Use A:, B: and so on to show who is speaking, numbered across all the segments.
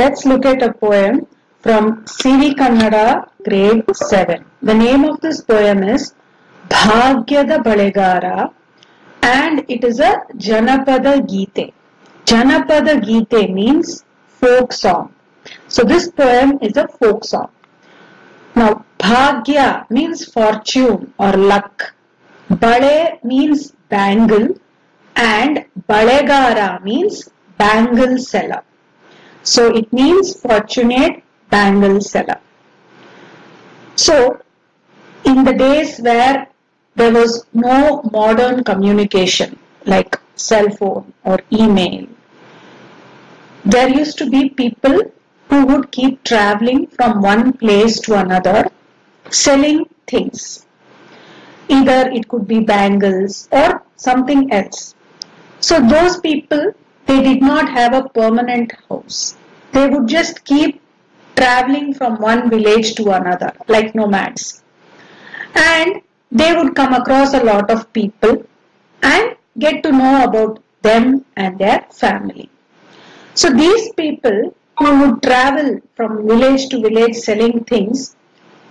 A: Let's look at a poem from CV Kannada, grade 7. The name of this poem is Bhagyada Balegara and it is a Janapada Gite. Janapada Gite means folk song. So this poem is a folk song. Now Bhagya means fortune or luck. Bale means bangle and Balegara means bangle seller. So it means fortunate bangle seller. So in the days where there was no modern communication like cell phone or email, there used to be people who would keep traveling from one place to another selling things. Either it could be bangles or something else. So those people, they did not have a permanent house. They would just keep traveling from one village to another like nomads. And they would come across a lot of people and get to know about them and their family. So these people who would travel from village to village selling things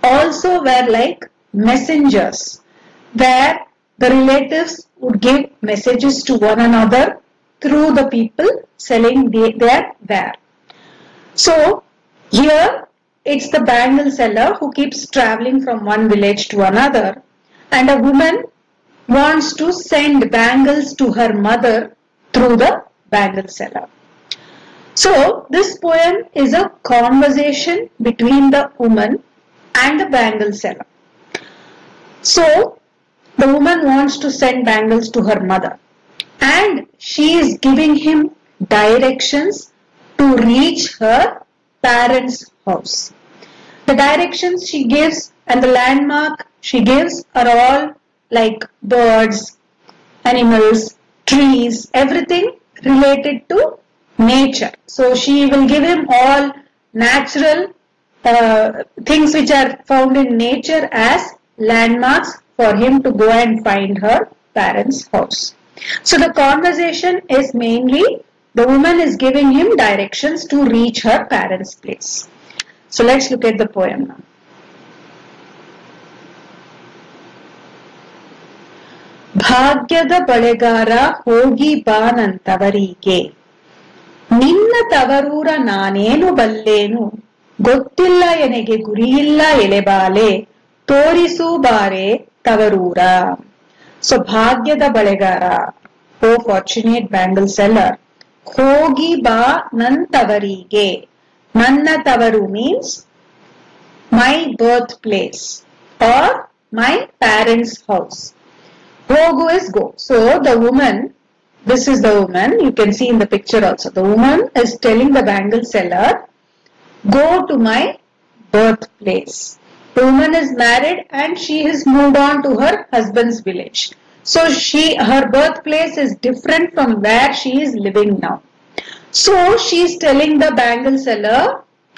A: also were like messengers, where the relatives would give messages to one another through the people selling their ware. So here it's the bangle seller who keeps traveling from one village to another, and a woman wants to send bangles to her mother through the bangle seller. So this poem is a conversation between the woman and the bangle seller. So the woman wants to send bangles to her mother and she is giving him directions to reach her parents' house. The directions she gives and the landmark she gives are all like birds, animals, trees, everything related to nature. So she will give him all natural things which are found in nature as landmarks for him to go and find her parents' house. So the conversation is mainly the woman is giving him directions to reach her parents' place. So let's look at the poem now. ಭಾಗ್ಯದ ಬಳೆಗಾರ ಹೋಗಿ ಬಾ ನಂತವರಿಗೆ ನಿನ್ನ ತವರೂರ ನಾನೇನು ಬಲ್ಲೇನು ಗೊತ್ತಿಲ್ಲ ಎನಗೆ ಗುರಿಯಿಲ್ಲ ಎಲೆಬಾಲೆ ತೋರಿಸು ಬಾರೆ ತವರೂರ. So ಭಾಗ್ಯದ ಬಳೆಗಾರ, ಓ fortunate bangle seller, ಹೋಗಿ ಬಾ ನಂತವರಿಗೆ. ನನ್ನ ತವರು means my birthplace or my parents' house. Hogu is go. So the woman, this is the woman, you can see in the picture also. The woman is telling the bangle seller, go to my birthplace. The woman is married and she has moved on to her husband's village. So her birthplace is different from where she is living now. So she is telling the bangle seller,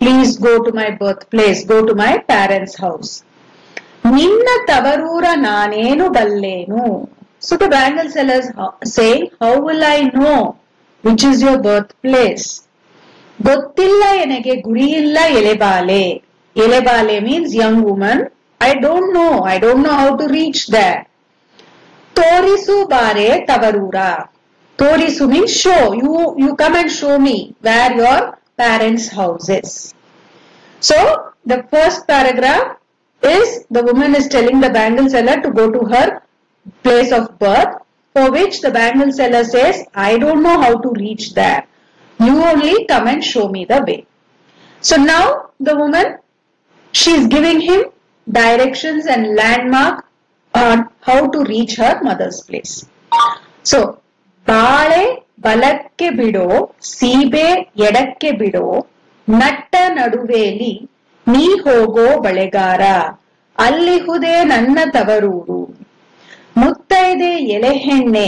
A: please go to my birthplace, go to my parents' house. Ninna tavarura nanenu ballenu. So the bangle seller is saying, how will I know which is your birthplace? Gottilla enage guriyilla elebale. Elebale means young woman. I don't know how to reach there. Torisu bare tavarura. Torisu means show. You come and show me where your parents' house is. So the first paragraph is the woman is telling the bangle seller to go to her place of birth, for which the bangle seller says, I don't know how to reach there. You only come and show me the way. So now the woman, she is giving him directions and landmark on how to reach her mother's place. So ಬಾಳೆ ಬಲಕ್ಕೆ ಬಿಡೋ ಸೀಬೆ ಎಡಕ್ಕೆ ಬಿಡೋ ನಟ್ಟ ನಡುವೇಲಿ ನೀ ಹೋಗೋ ಬಳೆಗಾರ ಅಲ್ಲಿಹುದೇ ನನ್ನ ತವರೂರು ಮುತ್ತೈದೆ ಎಲೆ ಹೆಣ್ಣೆ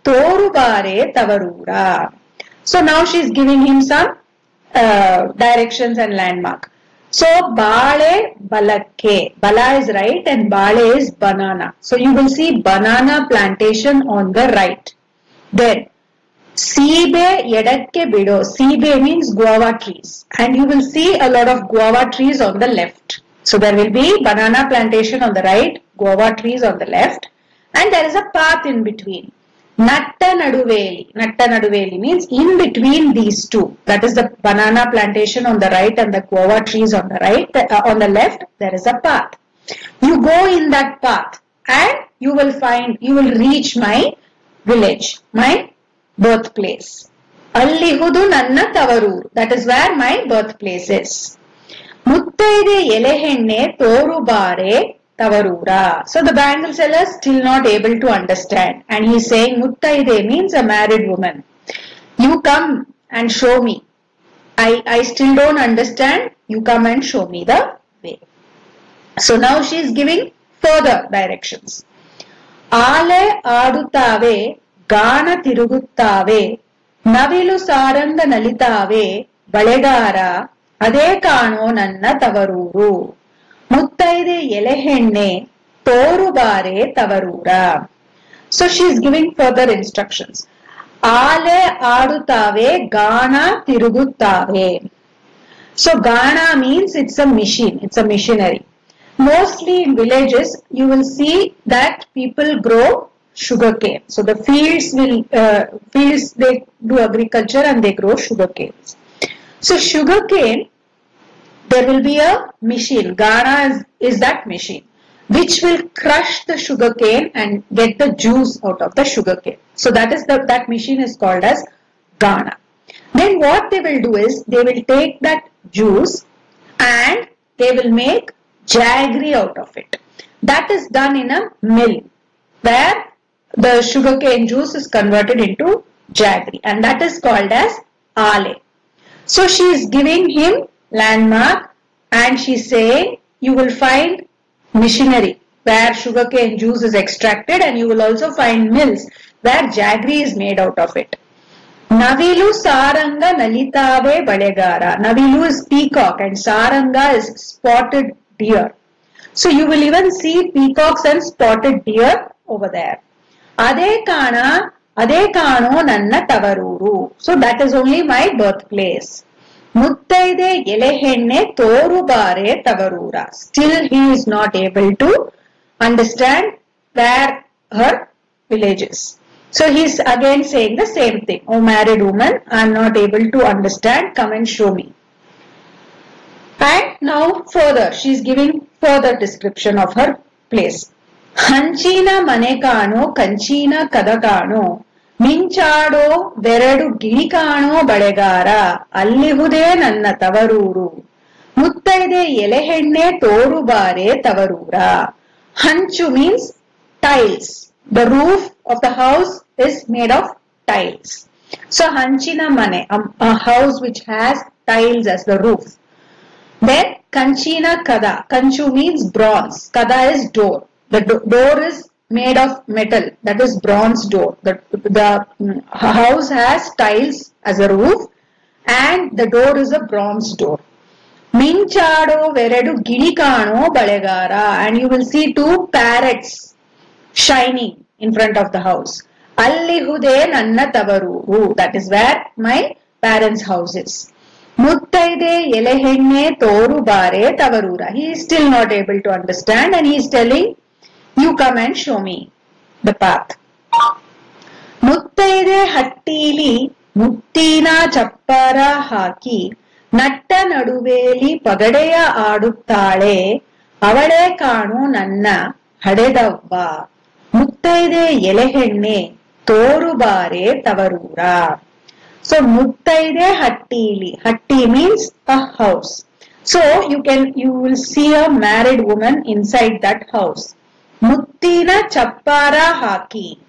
A: ತೋರುಬಾರೆ ತವರೂರ. So now she is giving him some directions and landmark. So ಬಾಳೆ ಬಲಕ್ಕೆ, bala is right and ಬಾಳೆ is banana. So you will see banana plantation on the right. Then Seebe edakke bido. Seebe means guava trees. And you will see a lot of guava trees on the left. So there will be banana plantation on the right, guava trees on the left. And there is a path in between. Natta naduveli. Natta naduveli means in between these two. That is the banana plantation on the right and the guava trees on the right. On the left, there is a path. You go in that path and you will reach my village, my birthplace. Allihudu nanna tavaruru. That is where my birthplace is. Muttaide elehenne torubare tavarura. So the bangle seller is still not able to understand. And he is saying Muttaide means a married woman. You come and show me. I still don't understand. You come and show me the way. So now she is giving further directions. Ale adutave, gana tiruguttave, navilu saranga nalitave, balegara, ade kano nanna tavaruru. Muttaide elehenne, torubare tavarura. So she is giving further instructions. Ale adutave, gana tiruguttave. So gana means it's a machine, it's a machinery. Mostly in villages, you will see that people grow sugarcane. So the fields they do agriculture and they grow sugarcanes. So sugarcane, there will be a machine. Gana is that machine which will crush the sugarcane and get the juice out of the sugarcane. So that machine is called as gana. Then what they will do is they will take that juice and they will make jaggery out of it. That is done in a mill where the sugarcane juice is converted into jaggery, and that is called as ale. So she is giving him landmark and she is saying you will find machinery where sugarcane juice is extracted, and you will also find mills where jaggery is made out of it. Navilu saranga nalitave balegara. Navilu is peacock and saranga is spotted deer. So you will even see peacocks and spotted deer over there. Ade kano nanna tavaruru. So that is only my birthplace. Muttaide elehenne torubare tavarura. Still he is not able to understand where her village is. So he is again saying the same thing. Oh married woman, I am not able to understand. Come and show me. And now further, she is giving further description of her place. Hanchina manekano, kanchina kadakano, minchado veredu ginikano balegara, allihude nanna tavaruru. Muttaide elehenne torubare tavarura. Hanchu means tiles. The roof of the house is made of tiles. So hanchina mane, a house which has tiles as the roof. Then kanchina kada. Kanchu means bronze. Kada is door. The door is made of metal. That is bronze door. The house has tiles as a roof and the door is a bronze door. Minchado veredu ginikano balegara. And you will see two parrots shining in front of the house. Allihude nanna tavaruru. That is where my parents' house is. Muttaide elehenne torubare tavarura. He is still not able to understand and he is telling, you come and show me the path. Muttaide hattili muttina chappara haki natta naduveli pagadeya aduttale avale kanu nanna hadedavva. Muttaide elehenne torubare tavarura. So muttaide hattili. Hatti means a house. So you will see a married woman inside that house. Muttina chappara haki.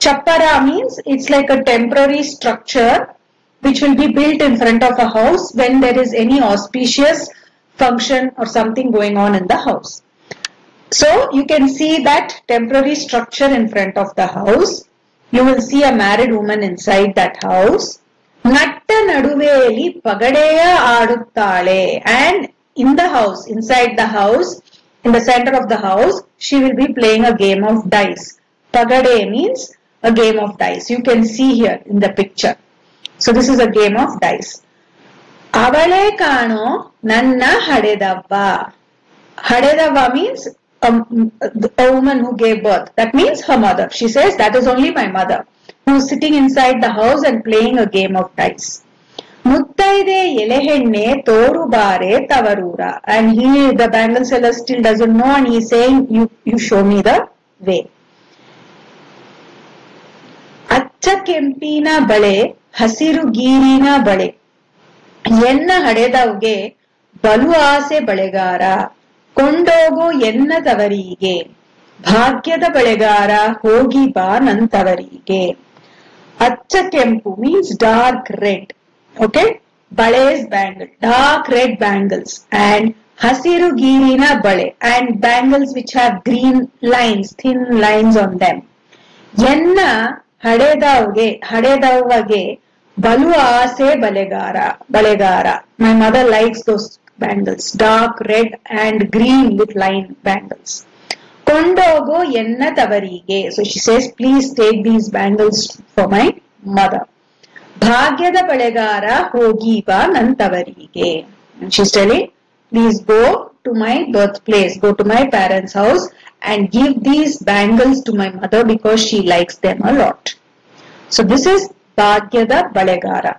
A: Chappara means it's like a temporary structure which will be built in front of a house when there is any auspicious function or something going on in the house. So you can see that temporary structure in front of the house. You will see a married woman inside that house. Natta naduveli pagadeya aduttale. And in the house, inside the house, in the center of the house, she will be playing a game of dice. Pagade means a game of dice. You can see here in the picture. So this is a game of dice. Avale kano nanna hadedavva. Hadedavva means a woman who gave birth. That means her mother. She says, that is only my mother, who is sitting inside the house and playing a game of dice. Muttaide elehenne toru bare tavarura. And the bangle seller still doesn't know, and he is saying, you show me the way. Accha kempina bale, hasiru girina bale. Yenna hadedavge, balu ase balegara. Kondogo yenna tavarige. Bhagyada balegara, hogi ba nantavarige. Accha kempu means dark red. Okay, bale is bangle, dark red bangles, and hasiru girina bale, and bangles which have green lines, thin lines on them. Yenna hadedavage, balu ase balegara. My mother likes those bangles, dark red and green with line bangles. Kondogo yenna tavarige. So she says, please take these bangles for my mother. Bhagyada balegara hogi ba nantavarige. And she's telling, please go to my birthplace, go to my parents' house and give these bangles to my mother because she likes them a lot. So this is Bhagyada balegara.